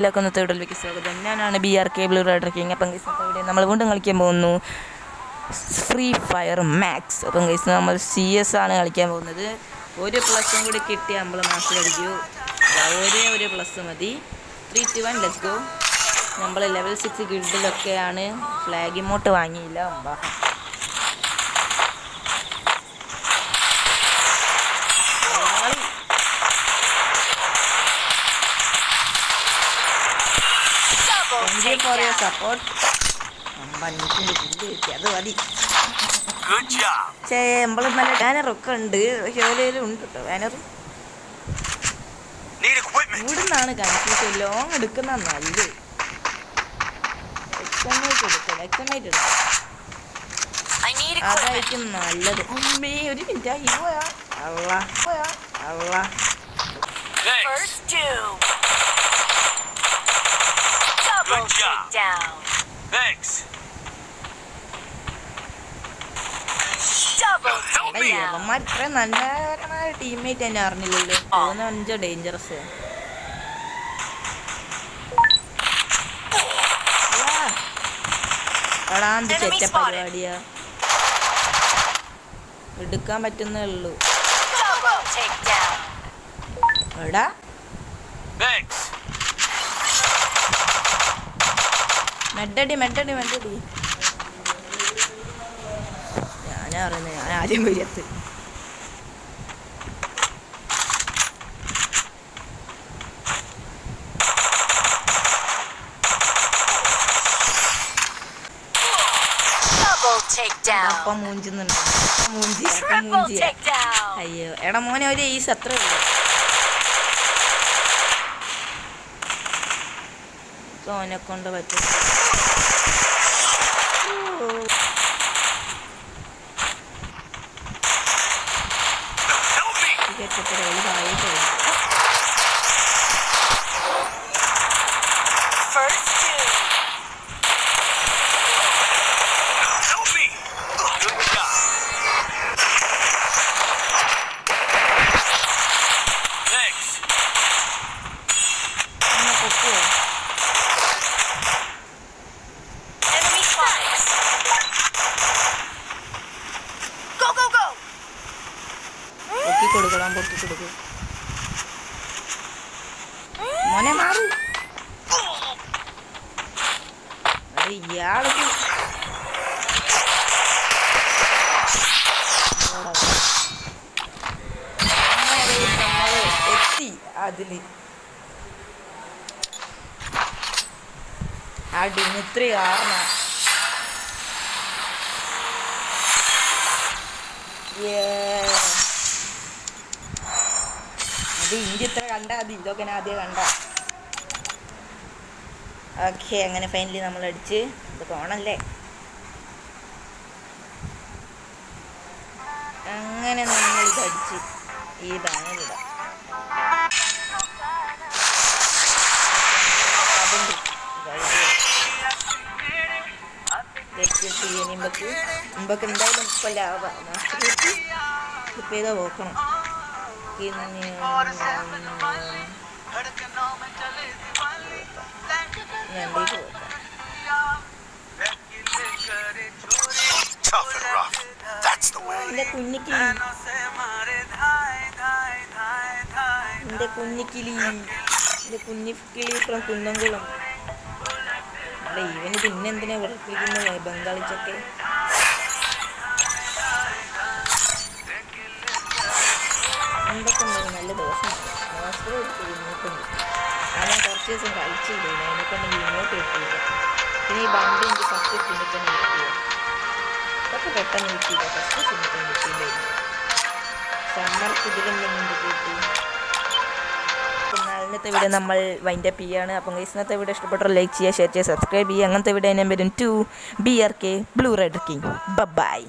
ഇന്നത്തെ വീഡിയോയിലേക്ക് സ്വാഗതം. ഞാനാണ് BRK ബ്ലൂ റൈഡർ കിങ്. അപ്പം ഗൈസ് ഇവിടെ നമ്മൾ വീണ്ടും കളിക്കാൻ പോകുന്നു ഫ്രീ ഫയർ മാക്സ്. അപ്പം ഗൈസ് നമ്മൾ CS ആണ് കളിക്കാൻ പോകുന്നത്. ഒരു പ്ലസും കൂടി കിട്ടി നമ്മൾ മാക്സ് കളിക്കൂ. ഒരു പ്ലസ് മതി. 3, 2, 1 ലെറ്റ്സ് ഗോ. നമ്മൾ ലെവൽ 6 ഗിൽഡിലൊക്കെയാണ്. ഫ്ലാഗ് ഇമോട്ട് വാങ്ങിയില്ല. For your support. അത് മതി. നമ്മൾ നല്ല ബാനറൊക്കെ ഉണ്ട്. ഉണ്ട് കേട്ടോ ബാനർ. ഇവിടുന്നാണ് കൺഫ്യൂഷൻ. ലോങ് എടുക്കുന്ന നല്ലത്. അതായിരിക്കും നല്ലത്. ഒരു minute Good job. Down. Thanks. Double down. ഇത്ര നല്ല ടീംമേറ്റ് തന്നെ അറിഞ്ഞില്ലല്ലോ. 5 ഡേഞ്ചറസ്. പരിപാടിയാ എടുക്കാൻ പറ്റുന്നേ ഉള്ളൂ. എടാ മെഡടി ഞാനാ പറയുന്നത്. ഞാൻ ആദ്യം വരികത്ത് അപ്പം മൂഞ്ചുന്നുണ്ട്. മൂഞ്ചി അയ്യോ എടാ മോനെ ഒരു ഈ സത്ര ഓനെ കൊണ്ട് പറ്റും. പൊട്ടി കൊടുക്കും മോനെ മാറി. ഇയാൾക്ക് എത്തി അതില് ആ ഡിമിത്രി കാരണ ഇന്ത്യ ഇത്ര കണ്ടാ മതി. ഇതൊക്കെ ഞാൻ ആദ്യം കണ്ട. ഓക്കെ അങ്ങനെ ഫൈനലി നമ്മൾ അടിച്ച് ഇത് കോണല്ലേ. അങ്ങനെ നമ്മൾ ഇത് അടിച്ച് ഇതാണ് ഇടാം. മുമ്പൊക്കെ എന്തായാലും ഇപ്പം ലാഭം ഇപ്പം ചെയ്താൽ നോക്കണം. എന്റെ കുഞ്ഞിക്കിളി ഫ്രം കുന്നംകുളം. അല്ല ഇവന് പിന്നെന്തിനാ വിളിപ്പിക്കുന്നത് ബംഗാളിച്ചൊക്കെ. എന്തൊക്കെ ഉണ്ടെങ്കിൽ നല്ല ദോഷമാണ്. മോസ്റ്റർ എടുത്തത് നോക്കുന്നു. ഞാൻ കുറച്ച് ദിവസം കളിച്ചില്ല. അതിനെക്കൊണ്ട് ഇങ്ങോട്ട് കിട്ടിയില്ല. പിന്നെ ഈ ബണ്ട് എനിക്ക് ഫസ്റ്റ് സിമിറ്റന് കിട്ടിയില്ല. ഇതൊക്കെ പെട്ടെന്ന് കിട്ടിയില്ല. ഫസ്റ്റ് സിമിറ്റൻ കിട്ടിയില്ലായിരുന്നു. സമ്മർക്ക് ഇതിലും മുമ്പ് കിട്ടി. എന്നാൽ ഇന്നത്തെ വീഡിയോ നമ്മൾ വൈൻഡപ്പ് ചെയ്യാണ്. അപ്പം ഇന്നത്തെ വീഡിയോ ഇഷ്ടപ്പെട്ടവർ ലൈക്ക് ചെയ്യുക, ഷെയർ ചെയ്യുക, സബ്സ്ക്രൈബ് ചെയ്യുക. അങ്ങനത്തെ വീഡിയോ ഞാൻ വരും. BRK blue rider king. By.